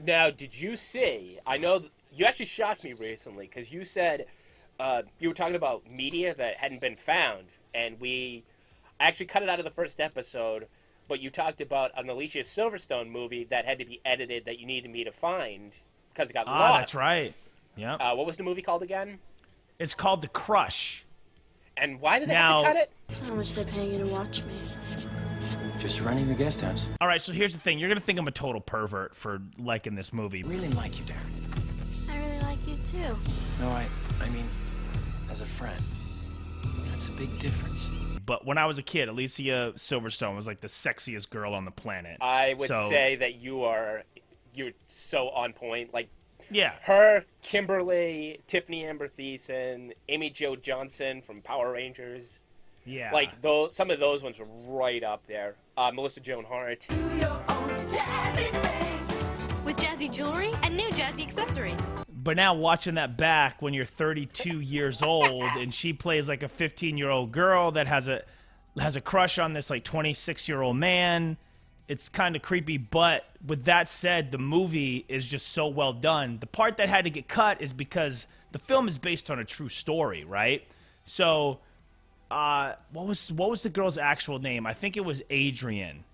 Now, did you see? I know you actually shocked me recently because you said you were talking about media that hadn't been found, and I actually cut it out of the first episode. But you talked about an Alicia Silverstone movie that had to be edited that you needed me to find because it got lost. Ah, that's right. Yeah. What was the movie called again? It's called The Crush. And why did they have to cut it? How much they paying you to watch me? Just running the guest house. All right, so here's the thing. You're going to think I'm a total pervert for liking this movie. I really like you, Darian. I really like you too. No, I mean, as a friend. That's a big difference. But when I was a kid, Alicia Silverstone was like the sexiest girl on the planet. I would say that you're so on point. Like, yeah, her, Kimberly, Tiffani-Amber Thiessen, Amy Jo Johnson from Power Rangers. Yeah. Like, some of those ones were right up there. Melissa Joan Hart. With jazzy jewelry and new jazzy accessories. But now watching that back when you're 32 years old and she plays like a 15-year-old girl that has a crush on this like 26-year-old man, it's kind of creepy. But with that said, the movie is just so well done. The part that had to get cut is because the film is based on a true story, right? So what was the girl's actual name? I think it was Adrian.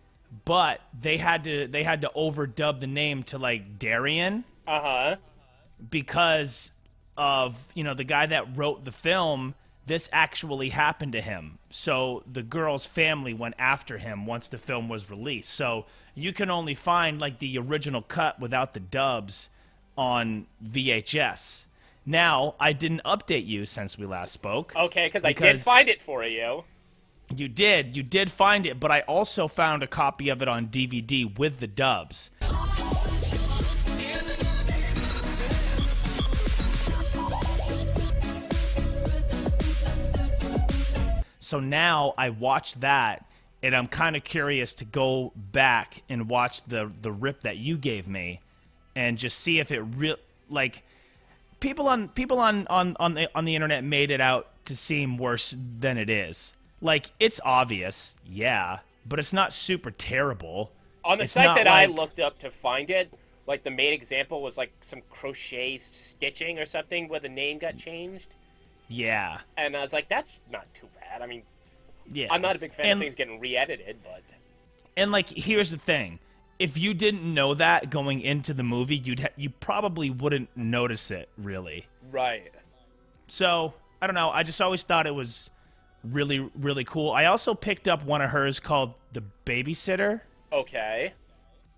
But they had to overdub the name to like Darian. Uh-huh. Because of, the guy that wrote the film, this actually happened to him. So the girl's family went after him once the film was released. So you can only find like the original cut without the dubs on VHS. Now, I didn't update you since we last spoke. Okay, because I did find it for you. You did find it, but I also found a copy of it on DVD with the dubs. So now I watched that, and I'm kind of curious to go back and watch the rip that you gave me, and just see if it people on the internet made it out to seem worse than it is. Like, it's obvious, yeah, but it's not super terrible. On the site that I looked up to find it, like the main example was like some crochet stitching or something where the name got changed. Yeah. And I was like, that's not too bad. I mean, yeah. I'm not a big fan of things getting re-edited, but... And, like, here's the thing. If you didn't know that going into the movie, you probably wouldn't notice it, really. Right. So, I don't know. I just always thought it was really, really cool. I also picked up one of hers called The Babysitter. Okay.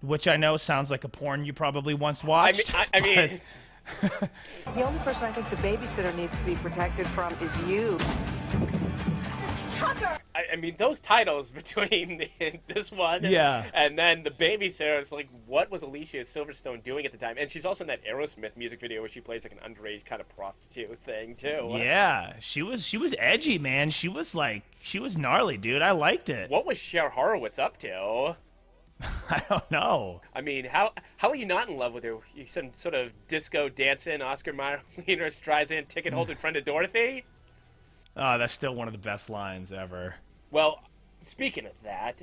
Which I know sounds like a porn you probably once watched. I mean... The only person I think the babysitter needs to be protected from is you. I mean, those titles between this one and then The Babysitter, it's like, what was Alicia Silverstone doing at the time? And she's also in that Aerosmith music video where she plays like an underage kind of prostitute thing, too. Yeah, she was edgy, man. She was gnarly, dude. I liked it. What was Cher Horowitz up to? I don't know. I mean, how are you not in love with her? You some sort of disco dancing, Oscar Mayer Streisand ticket holding friend of Dorothy? Oh, that's still one of the best lines ever. Well, speaking of that,